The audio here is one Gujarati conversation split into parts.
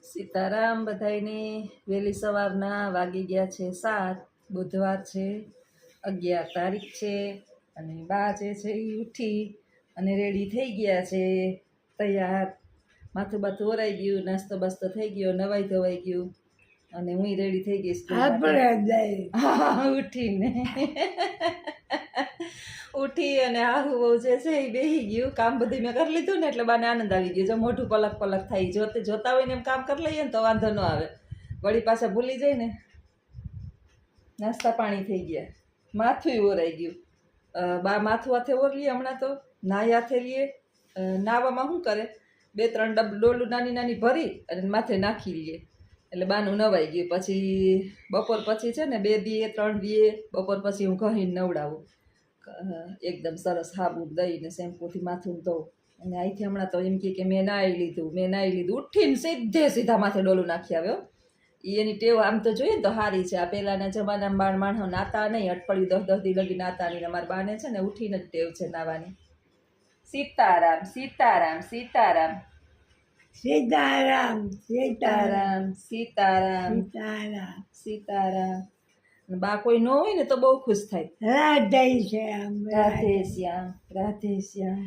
સીતારામ બધાયને વહેલી સવારના વાગી ગયા છે 7। બુધવાર છે, 11 તારીખ છે અને બા જે છે એ ઉઠી અને રેડી થઈ ગયા છે તૈયાર। માથું બાથું ઓરાઈ ગયું, નાસ્તો બાસ્તો થઈ ગયો, નવાઈ ધોવાઈ ગયું અને હું રેડી થઈ ગઈ ઉઠીને ઉઠી અને આહુ બહુ જે છે એ બેસી ગયું। કામ બધું મેં કરી લીધું ને એટલે બાને આનંદ આવી ગયો। જો મોઢું પલક પલક થાય, જોતા હોય ને એમ કામ કરી લઈએ ને તો વાંધો ન આવે, વળી પાછા ભૂલી જાય ને। નાસ્તા પાણી થઈ ગયા, માથું ઓરાઈ ગયું। બા માથું હાથે ઓરલીએ, હમણાં તો નાહી હાથે લઈએ। નાવામાં શું કરે, 2-3 ડોલું નાની નાની ભરી અને માથે નાખી લઈએ એટલે બાનું નવાઈ ગયું। પછી બપોર પછી છે ને 2 દીએ 3 દીએ બપોર પછી હું ઘસીને નવડાવું, એકદમ સરસ સાબુ દઈને શેમ્પૂથી માથું ધોઉં। અને અહીંથી હમણાં તો એમ કે મેં નાહી લીધું ઉઠીને સીધા માથે ડોલું નાખી આવ્યો। એની ટેવ આમ તો જોઈએ ને તો સારી છે। આ પહેલાના જમાનામાં માણસો નાતા નહીં, અઠવાડિયું 10 દી લગી નાતા નહીં। અમારા બાને છે ને ઉઠીને જ ટેવ છે નાવાની। સીતારામ સીતારામ સીતારામ સીતારામ સીતારામ સીતારામ સીતારામ સીતારામ। બા કોઈ ન હોય ને તો બહુ ખુશ થાય। રાધે શ્યામ રાધે શ્યામ રાધે શ્યામ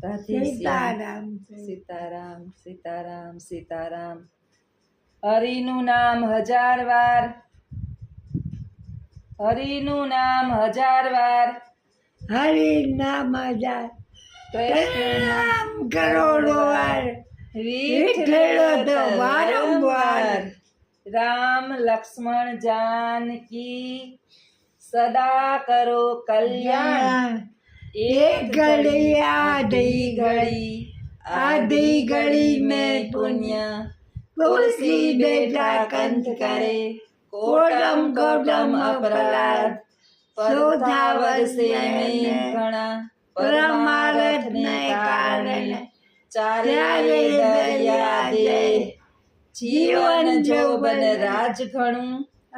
રાધે શ્યામ સીતારામ સીતારામ સીતારામ સીતારામ। હરિનું નામ 1000 વાર, હરિનું નામ 1000 વાર, હરિ નામ હજાર, કૃષ્ણ નામ કરોડો વાર, વિઠ્ઠલો તો વારંવાર। રામ લક્ષ્મણ જાનકી સદા કરો કલ્યાણ। एक घड़ी आधी घड़ी, आधी घड़ी में પુણ્ય तुलसी बेटा कंठ करे, कोटम कोटम अपराध, चौथा वर्षे में ઘણા परमार्थ ने कारण, ચારે દરિયા દે, જીવન જોબન રાજ ઘણું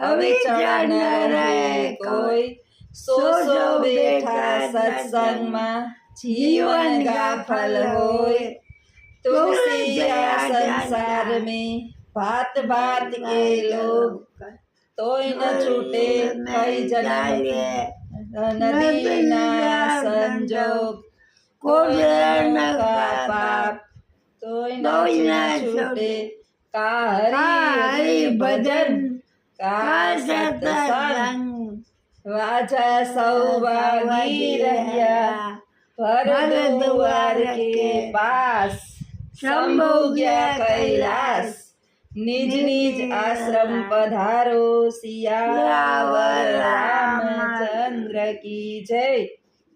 અવિચળ ન રહે કોઈ। સો બેઠા સત્સંગમાં જીવન ગાફલ હોય। तुलसी संसार में भात भात के लोग, तोय न छूटे कई जन्म नदी ना संजोग। कोई का पाप तोय न छूटे का हरि भजन का सत्संग। वाजा सौभागी રહ્યા ભરદ્વાર के पास, शंभु गया कैलाश। निज निज आश्रम पधारो, सियावर रामचंद्र की जय।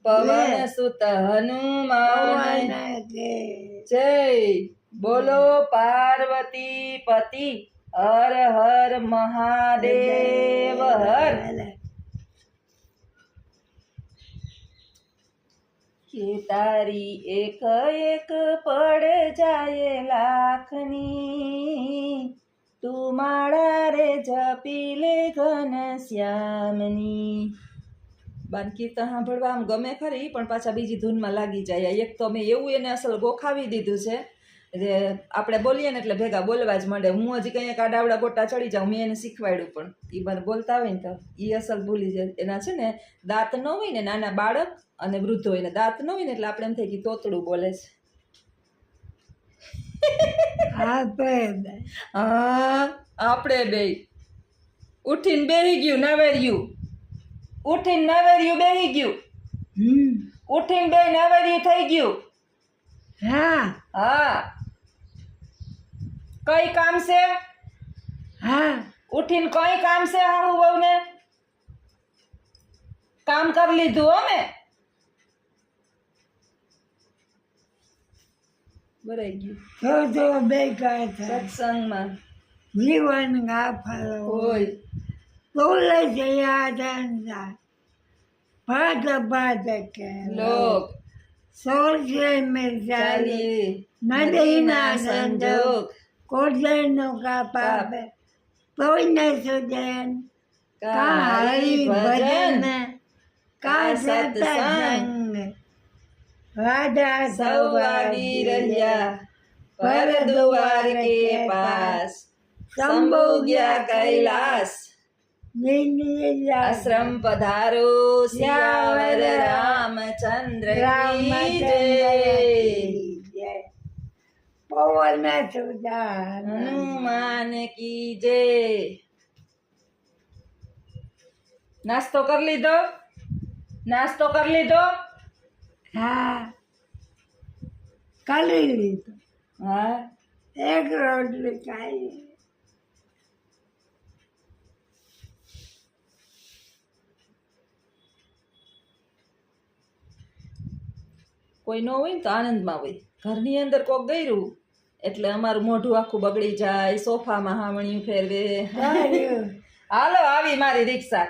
पवन सुत हनुमान जय। बोलो पार्वती पति हर हर महादेव हर। કે તારી એક એક પડ જાય લાખની, તું માળા રે જપી લે ઘન શ્યામની। બાન કીર્તન સાંભળવા આમ ગમે ખરી, પણ પાછા બીજી ધૂનમાં લાગી જાય। એક તો મેં એવું એને અસલ ગોખાવી દીધું છે જે આપણે બોલીએ ને એટલે ભેગા બોલવા જ માંડે। હું હજી કંઈક આડાવડા ગોટા ચડી જાઉં, મેં એને શીખવાડ્યું પણ એ મને બોલતા હોય ને તો એ અસલ ભૂલી જાય। એના છે ને દાંત ન હોય ને, નાના બાળક અને વૃદ્ધો હોય ને દાંત ન હોય ને એટલે આપણે એમ થાય કે તોતડું બોલે છે। હા આપણે બે ઉઠીને બેહી ગયું નવેર્યું, ઉઠીને નવેર્યું બેહી ગયું, ઉઠીને બે નવેર્યું થઈ ગયું। હા હા કઈ કામ છે? હા ઉઠીને કઈ કામ છે? હાહુ બહુ ને કામ કરી લીધું હો મેં, ભરાઈ ગયું। તો બેકાર થાય, સત્સંગમાં જીવન ગાફલ હોય। तुलसी संसार भात भात के લોક सोचे में ચાલી नदी ना संजोग। कोजन का पाप कोई न सुजन, का हरि भजन का सत्संग। राजा सौभागी રહ્યા ભરદ્વાર के पास, શંભુ ગયા કૈલાસ નીલા આશ્રમ પધારો સિયાવર રામચંદ્ર કી જય પવન સુધા હનુમાન કી જય નાસ્તો કરી લીધો હા કરી લીધું હા એક રોટલી ખાઈ કોઈ ન હોય ને તો આનંદમાં હોય ઘરની અંદર કોક ગયું એટલે અમારું મોઢું આખું બગડી જાય સોફામાં હામણિયું ફેરવે હાલો આવી મારી રિક્ષા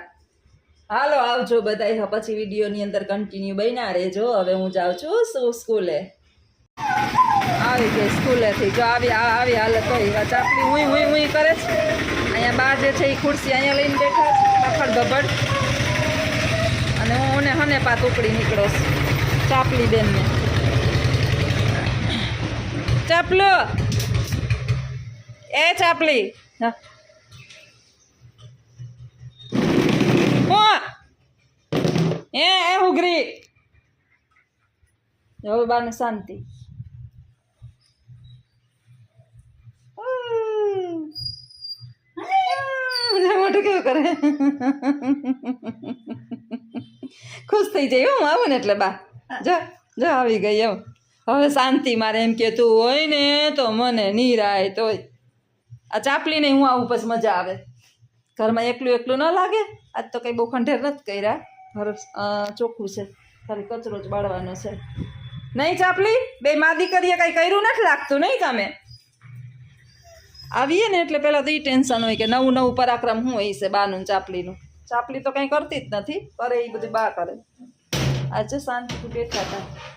હાલો આવજો બધા પછી વિડીયોની અંદર કન્ટિન્યુ બન્યા રહેજો હવે હું જાઉં છું સ્કૂલે આવી ગઈ સ્કૂલેથી જો આવી હાલત હોય ચાપલી હુંય કરે છે અહીંયા બા જે છે એ ખુરશી અહીંયા લઈને બેઠા છે બખડ બબડ અને હું હને પાત ઉપડી નીકળો છું ચાપલી બેનને ચાપલો એ ચાપલી હા એ હુગરી હવે બાને શાંતિ મોટું કેવું કરે ખુશ થઈ જાય હું આવું ને એટલે બા જો આવી ગઈ એમ હવે શાંતિ મારે એમ કે તું હોય ને તો મને નિરાય તોય આ ચાપલી નહીં હું આવું પછી મજા આવે ઘરમાં એકલું ન લાગે આજ તો કંઈ બહુ ખંડેર નથી કર્યા ઘર ચોખ્ખું છે ખાલી કચરો જ બાળવાનો છે નહીં ચાપલી બે માદી કરીએ કંઈ કર્યું નથી લાગતું નહીં તમે આવીએ ને એટલે પહેલાં તો એ ટેન્શન હોય કે નવું પરાક્રમ શું હોય છે બાનું ચાપલીનું ચાપલી તો કંઈ કરતી જ નથી કરે એ બધું બા કરે આજે શાંતિથી બેઠા હતા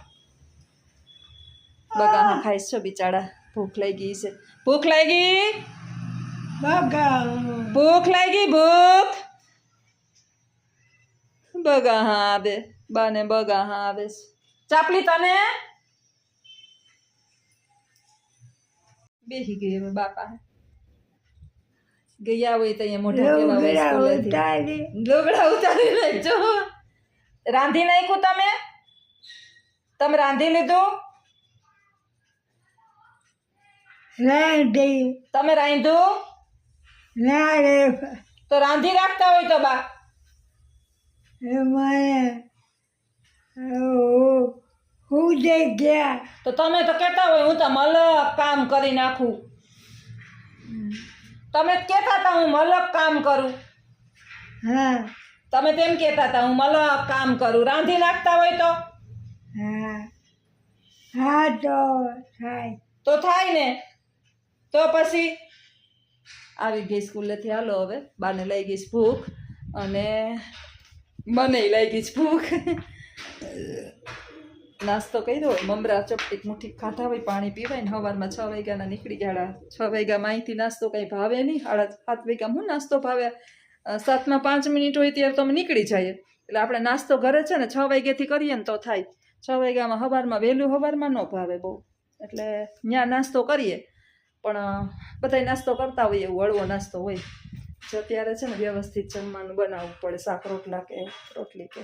બગામાં ખાઈશ છો બિચારા ભૂખ લાગી છે ભૂખ લાગી ભૂખ બગા હા આવે બાને બગા હા આવે છે ચાપલી તને બેસી ગઈ હવે બાપા ગયા હોય તો અહીંયા મોઢા કેવા લુગડા ઉતારી લેજો રાંધી નાખ્યું તમે રાંધી લીધું તમે રાંધ્યું તો રાંધી રાખતા હોય તો બા તો તમે તો કહેતા હોય હું તો મલક કામ કરી નાખું તમે જ કહેતા હતા હું મલક કામ કરું તમે તેમ કહેતા હતા હું મલક કામ કરું રાંધી નાખતા હોય તો થાય ને તો પછી આવી ગઈ સ્કૂલેથી હાલો હવે બાને લઈ ગઈશ ભૂખ અને મને લઈ ગઈશ ભૂખ નાસ્તો કર્યો મમરા ચપટીક મુઠ્ઠી ખાધા હોય પાણી પીવાય ને સવારમાં 6 વાગ્યાના નીકળી ગયા 6 વાગ્યામાં અહીંથી નાસ્તો કંઈ ભાવે નહીં 7:30 વાગ્યામાં હું નાસ્તો ભાવે 7માં 5 મિનિટ હોય ત્યારે તો અમે નીકળી જઈએ એટલે આપણે નાસ્તો ઘરે છે ને 6 વાગ્યાથી કરીએ ને તો થાય 6 વાગ્યામાં સવારમાં ન ભાવે બહુ એટલે ત્યાં નાસ્તો કરીએ પણ બધાય નાસ્તો કરતા હોઈએ એવું હળવો નાસ્તો હોય જો ત્યારે છે ને વ્યવસ્થિત જમવાનું બનાવવું પડે શાક રોટલા કે રોટલી કે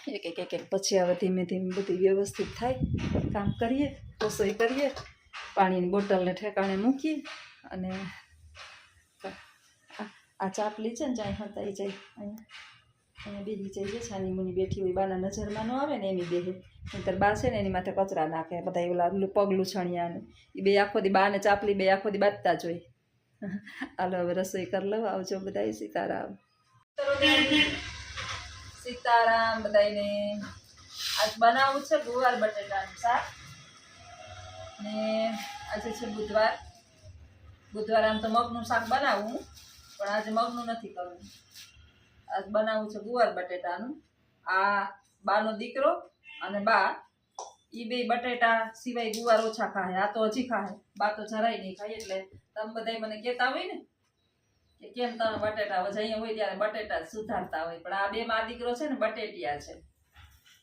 એક પછી હવે ધીમે ધીમે બધી વ્યવસ્થિત થાય કામ કરીએ રસોઈ કરીએ પાણીની બોટલને ઠેકાણે મૂકીએ અને આ ચાપલી છે ને જ્યાં હતાઈ જાય અહીંયા બીજી જાય છે છાની મુની બેઠી હોય બાના નજરમાં ન આવે ને એની બેહે નહીંતર બા છે ને એની માથે કચરા નાખે બધા ઓલા પગલું છણિયા ને એ બે આખો દી બા ને ચાપલી બે આખો દી બાંધતા જ હોય હાલો હવે રસોઈ કરી લઉં આવજો બધાય સીતારામ સીતારામ બધાને આજ બનાવવું છે ગુવાર બટેટાનું શાક ને આજે છે બુધવાર આમ તો મગનું શાક બનાવું પણ આજે મગનું નથી કરવું આજ બનાવવું છે ગુવાર બટેટાનું આ બાનો દીકરો અને બા એ બે બટેટા સિવાય ગુવાર ઓછા ખાય આ તો હજી ખાય બા તો જરાય નહીં ખાય એટલે તમે બધા મને કહેતા હોય ને કે કેમ તમે બટેટા હવે અહીંયા હોય ત્યારે બટેટા જ સુધારતા હોય પણ આ બે માં દીકરો છે ને બટેટિયા છે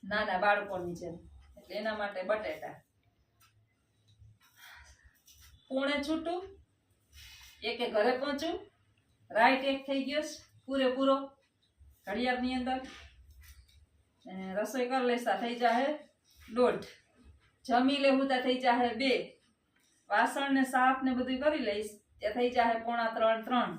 નાના બાળકોની જેમ એટલે એના માટે બટેટા પૂણે છૂટું એકે ઘરે પહોંચું, રાઈટ એક થઈ ગયો છે પૂરેપૂરો ઘડિયાળની અંદર. રસોઈ કરી લેસા થઈ જાહે 1:30, જમી લેવું ત્યાં થઈ જાહે 2, વાસણ ને સાફ ને બધું કરી લઈશ ત્યાં થઈ જાહે 2:45-3.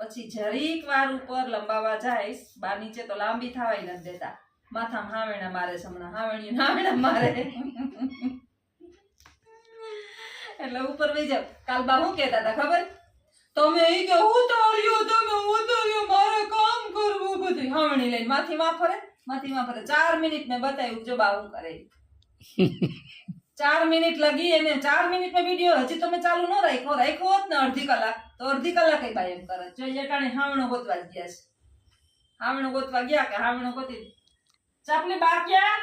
પછી જરીક વાર ઉપર લંબાવા જાઈશ. બા નીચે તો લાંબી થવાય નથી દેતા, માથામાં હાવેણા મારે છે હમણાં, હાવેણિયું મારે એટલે ઉપર વહી જાવ. કાલ બા શું કહેતા હતા ખબર? તમે ઈ કે ઉતાર્યો, તમે ઉતાર્યો, મારે કામ કરવું બધું. હાવણી લઈને માથી માં ફરે. 4 મિનિટ મેં બતાવ્યું જો બા હું કરે. 4 મિનિટ લગી એને 4 મિનિટ में વિડિયો હજી તો મેં ચાલુ ન રાખ્યો હોત ને અડધી કલાક તો અડધી કલાક બા એમ કરે. જો એટાણે હાવણો ગોતવા જ ગયા છે. હાવણો ગોતવા ગયા કે હાવણો ગોતી. ચાપલી બા ક્યાં?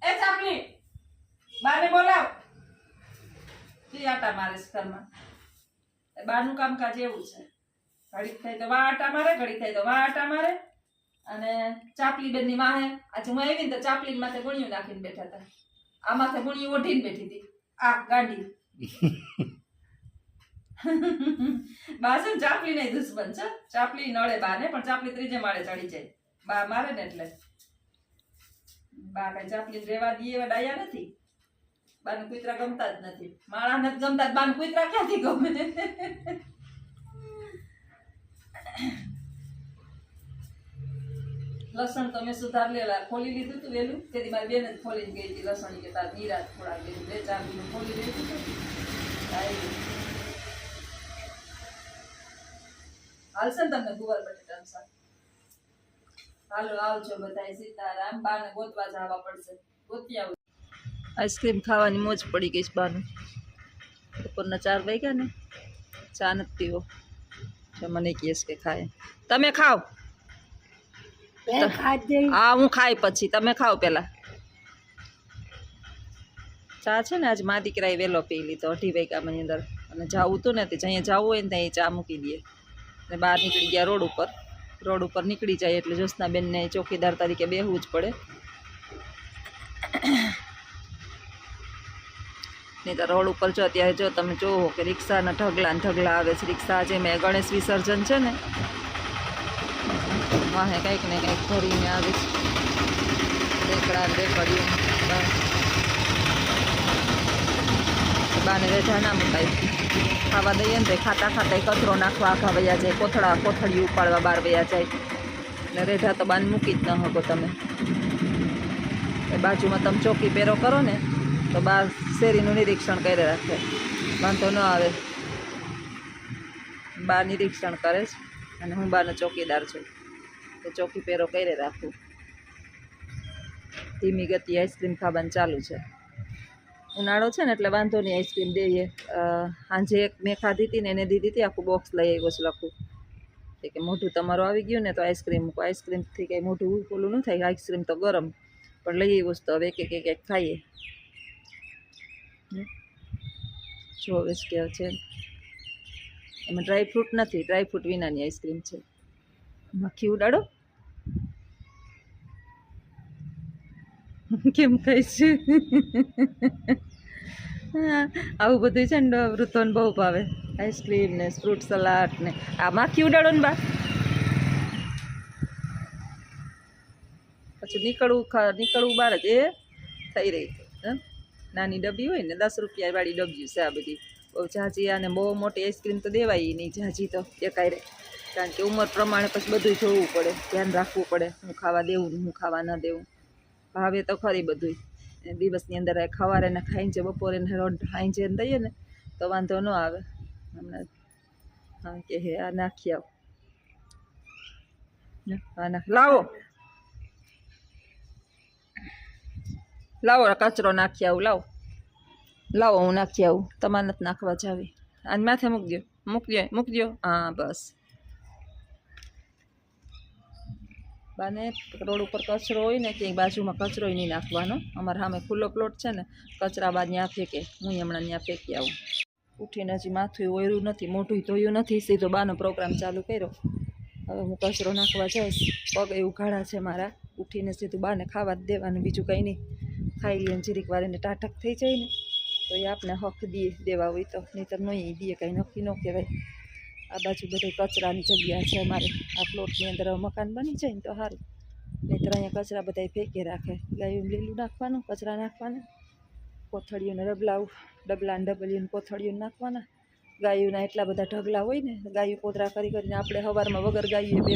એ ચાપલી બાને બોલાવ. તી આટા મારે છે ઘરમાં. બાનું કામકાજ એવું છે, ઘડીક થાય તો વા આટા મારે, ઘડીક થાય તો વા આટા મારે. અને ચાપલી બેન ની માહે આજે હું આવી ને તો ચાપલી માથે ગુણિયું નાખીને બેઠા હતા. આ માથે ગુણિયું ઓઢીને બેઠી હતી. આ ગાંડી બા છે ને ચાપલી નહીં દુશ્મન છે. ચાપલી નડે બા ને, પણ ચાપલી 3 માળે ચડી જાય. બા મારે ને એટલે બા કઈ ચાપલી રેવા દઈએ એવા ડાયા નથી. બાને કૂતરા ગમતા જ નથી, માળા નથી ગમતા. બાને કૂતરા ક્યાંથી ગમે? લસણ તો મેં સુધાર લેલા ખોલી લીધું તું વેલું. તેથી મારી બેન જ ખોલીને ગઈ હતી લસણ કે તાર નિરાશ થોડા 2-4 મિનિટ ખોલી લીધું હતું. હાલશે ને તમને ગુવાર બટેટાનું શાક? હાલો આવજો બધા. સીતારામ. બાને ગોતવા જવા પડશે, ગોતી આવું. આઈસ્ક્રીમ ખાવાની મોજ પડી ગઈ છે બાનું. બપોરના 4 વાગ્યા ને, ચા નથી પીવો. મને કહેશ કે ખાય. તમે ખાઓ. હા હું ખાઈ પછી, તમે ખાઓ પેલા. ચા છે ને આજ મા દીકરાએ વહેલો પી લીધો 2:30 વાગ્યાની અંદર. અને જાવું તો નથી, જ્યાં જવું હોય ને ત્યાં ચા મૂકી દઈએ ને બહાર નીકળી ગયા રોડ ઉપર નીકળી જાય એટલે જ્યોત્સનાબેનને ચોકીદાર તરીકે બેહવું જ પડે. નહીં તો રોડ ઉપર જો અત્યારે જો તમે જોવો કે રિક્ષાના ઢગલા આવે છે. રિક્ષા આજે મેં ગણેશ વિસર્જન છે ને વાહે કંઈક ને કંઈક ભરીને આવે છે. રેકડા રેકડીઓ બાને વેઠા ના મુકાય. ખાવા દઈએ ને તો ખાતા કચરો નાખવા આખા વયા જાય. કોથળી ઉપાડવા બહાર વયા જાય. ને રેઢા તો બાને મૂકી જ ન શકો તમે. એ બાજુમાં તમે ચોકી પહેરો કરો ને તો બા શેરીનું નિરીક્ષણ કરી રાખે, વાંધો ન આવે. બા નિરીક્ષણ કરે છે અને હું બાનો ચોકીદાર છું. તો ચોકી પહેરો કરી રાખું. ધીમી ગતિ આઈસ્ક્રીમ ખાવાનું ચાલુ છે. ઉનાળો છે ને એટલે વાંધો નહીં, આઈસ્ક્રીમ દઈએ. સાંજે એક મેં ખાધી હતી ને એને દીધી હતી, આખું બોક્સ લઈ આવ્યો છે લખું કે મોઢું તમારું આવી ગયું ને તો આઈસ્ક્રીમ મૂકો. આઈસ્ક્રીમથી કંઈ મોઢું ઓલું ન થાય. આઈસ્ક્રીમ તો ગરમ પણ લઈ આવ્યું તો હવે એક ખાઈએ. જોવે કે છે એમાં ડ્રાયફ્રૂટ નથી, ડ્રાયફ્રૂટ વિનાની આઈસ્ક્રીમ છે. મક્ખી ઉડાડો કેમ થાય છે? આવું બધું છે ને વૃદ્ધોને બહુ ભાવે. આઈસ્ક્રીમ ને ફ્રૂટ સલાડ ને આ માખી ઉડાડો ને બા. પછી નીકળવું બહાર જ એ થઈ રહી. નાની ડબ્બી હોય ને 10 રૂપિયાવાળી ડબ્બી છે આ બધી. બહુ ઝાઝી અને બહુ મોટી આઈસ્ક્રીમ તો દેવાય નહીં ઝાઝી તો એકાય રહે. કારણ કે ઉંમર પ્રમાણે પછી બધું જોવું પડે, ધ્યાન રાખવું પડે. હું ખાવા દેવું ને હું ખાવા ન દેવું. ભાવે તો ખરી બધું. દિવસની અંદર ખવારે ને ખાઈને છે, બપોરે ને રોજ ખાઈને છે દઈએ ને તો વાંધો ન આવે. હમણાં હા કે હે આ નાખી આવો. હા નાખ લાવો કચરો નાખી આવું. લાવો હું નાખી આવું. તમારે નથી નાખવા જાવી. આજ માથે મૂકી દો. હા બસ. બાને રોડ ઉપર કચરો હોય ને ક્યાંય બાજુમાં કચરો નહીં નાખવાનો. અમારા સામે ખુલ્લો પ્લોટ છે ને, કચરા બાદ ત્યાં ફેંકે. હું હમણાં ત્યાં ફેંકી આવું. ઉઠીને હજી માથું ઓયરું નથી, મોઢું ધોયું નથી, સીધો બાનો પ્રોગ્રામ ચાલુ કર્યો. હવે હું કચરો નાખવા જઈશ. પગ એવું ઘાડા છે મારા. ઉઠીને સીધું બાને ખાવા જ દેવાનું, બીજું કંઈ નહીં. ખાઈ લઈએ જીરીક વાર એને ટાટક થઈ જાય ને તો એ આપને હક દેવા હોય તો, નહીંતર નહીં દે, કાંઈ નક્કી ન કહેવાય. આ બાજુ બધે કચરાની જગ્યા છે અમારે. આ પ્લોટની અંદર મકાન બની જાય ને તો સારું, નહીંતર અહીંયા કચરા બધા ફેંકી રાખે. ગાયું લીલું નાખવાનું, કચરા નાખવાના, કોથળીઓને ડબલા ને ડબલીઓને કોથળીઓને નાખવાના. ગાયોના એટલા બધા ઢગલા હોય ને, ગાયું કોતરા કરી કરીને આપણે સવારમાં વગર ગાયું બે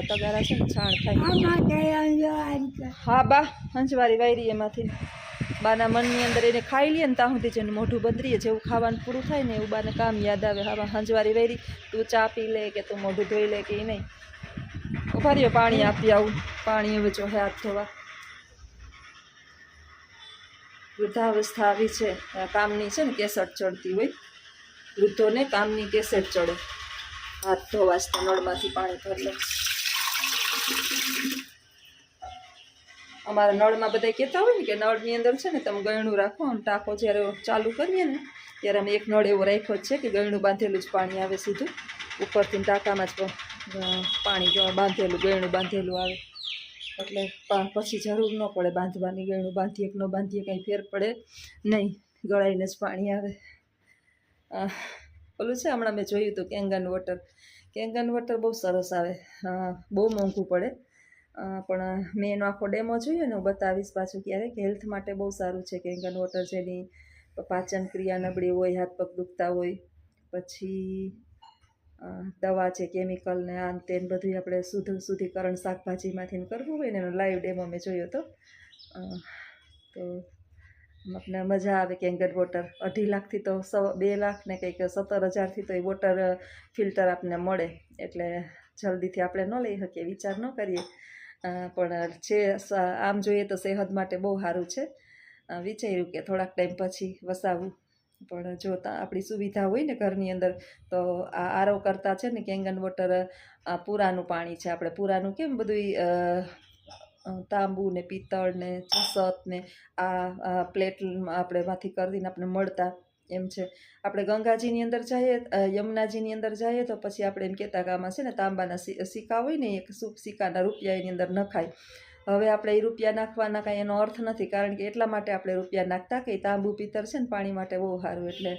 તગારા છે ને છાણ થાય. આમાં કઈ હા બા, હંસવારી વાયરી એમાંથી બાના મનની અંદર એને ખાઈ લે ને ત્યાં સુધી જેને મોઢું બંધરીએ, જેવું ખાવાનું પૂરું થાય ને એવું બાને કામ યાદ આવે. હા હંસવારી વાયરી, તું ચા પી લે કે તું મોઢું ધોઈ લે કે એ નહીં. ઉભા રહ્યો, પાણી આપી આવું. પાણી હવે જો હાથ ધોવા. વૃદ્ધાવસ્થા આવી છે, કામની છે ને કેસટ ચડતી હોય, વૃદ્ધોને કામની કેસેટ ચડે. હાથ ધોવા જ નળમાંથી પાણી ભરી લે. અમારા નળમાં બધા કહેતા હોય ને કે નળની અંદર છે ને તમે ગયણું રાખો, આમ ટાંકો જ્યારે ચાલુ કરીએ ને ત્યારે અમે એક નળ એવો રાખ્યો જ છે કે ગયણું બાંધેલું જ પાણી આવે સીધું ઉપરથી ટાંકામાં જ પાણી બાંધેલું, ગયણું બાંધેલું આવે. એટલે પછી જરૂર ન પડે બાંધવાની. ગયણું બાંધીએ કે ન બાંધીએ કાંઈ ફેર પડે નહીં, ગળાઈને જ પાણી આવે. ઓલું છે હમણાં મેં જોયું હતું કેંગન વોટર. કેંગન વોટર બહુ સરસ આવે, બહુ મોંઘું પડે, પણ મેં એનો આખો ડેમો જોયો ને, હું બતાવીશ પાછું ક્યારેક. હેલ્થ માટે બહુ સારું છે કેંગન વોટર. જેની પાચન ક્રિયા નબળી હોય, હાથ પગ દુખતા હોય, પછી દવા છે કેમિકલ ને આ તેન બધું આપણે શુદ્ધિકરણ શાકભાજીમાંથી કરવું હોય ને એનો લાઈવ ડેમો મેં જોયો હતો. તો આપણે મજા આવે. કેંગન વોટર 2.5 લાખથી તો 2 લાખ ને કંઈક 17,000થી તો એ વોટર ફિલ્ટર આપણને મળે. એટલે જલ્દીથી આપણે ન લઈ શકીએ, વિચાર ન કરીએ, પણ છે આમ જોઈએ તો સેહત માટે બહુ સારું છે. વિચાર્યું કે થોડાક ટાઈમ પછી વસાવું, પણ જો આપણી સુવિધા હોય ને ઘરની અંદર તો આ આરો કરતાં છે ને કેંગન વોટર પૂરાનું પાણી છે. આપણે પૂરાનું કેમ બધું તાંબુ ને પિત્તળ ને ચૂસત ને આ પ્લેટ આપણે માંથી કરીને આપણે મળતા એમ છે. આપણે ગંગાજીની અંદર જઈએ, યમુનાજીની અંદર જઈએ તો પછી આપણે એમ કહેતા કે આમાં છે ને તાંબાના સિક્કા હોય ને, એક સિક્કાના રૂપિયા એની અંદર નખાય. હવે આપણે એ રૂપિયા નાખવાના કાંઈ એનો અર્થ નથી, કારણ કે એટલા માટે આપણે રૂપિયા નાખતા કે તાંબુ પિત્તળ છે ને પાણી માટે બહુ સારું. એટલે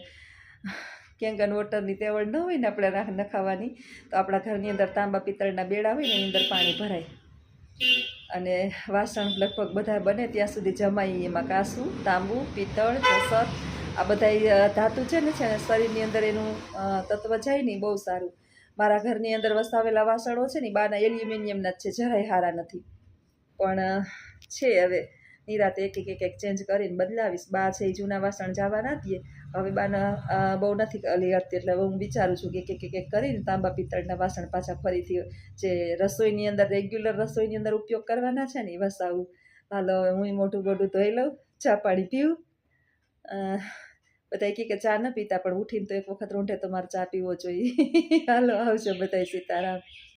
કેંગન વોટરની તેવડ ન હોય ને આપણે નખાવાની તો આપણા ઘરની અંદર તાંબા પિત્તળના બેડા હોય ને એની અંદર પાણી ભરાય. અને વાસણ લગભગ બધા બને ત્યાં સુધી જમાઈ એમાં કાંસું, તાંબુ, પિત્તળ, ચસર, આ બધા ધાતુ છે ને શરીરની અંદર એનું તત્વ જાય ને બહુ સારું. મારા ઘરની અંદર વસાવેલા વાસણો છે ને બાના એલ્યુમિનિયમના જ છે, જરાય સારા નથી. પણ છે હવે નિરાતે એક ચેન્જ કરીને બદલાવીશ. બા છે એ જૂના વાસણ જવા ના દે. હવે બાના બહુ નથી અલી હતી, એટલે હવે હું વિચારું છું કે એક કરીને તાંબા પિત્તળના વાસણ પાછા ફરીથી જે રસોઈની અંદર રેગ્યુલર રસોઈની અંદર ઉપયોગ કરવાના છે ને એ વસાવું. હાલો હવે હું મોઢું બોઢું ધોઈ લઉં, ચા પાણી પીવું. બધા કે ચા ન પીતા, પણ ઉઠીને તો એક વખત રૂંઢે તો મારે ચા પીવો જોઈએ. હાલો આવજો બધા, સીતારામ.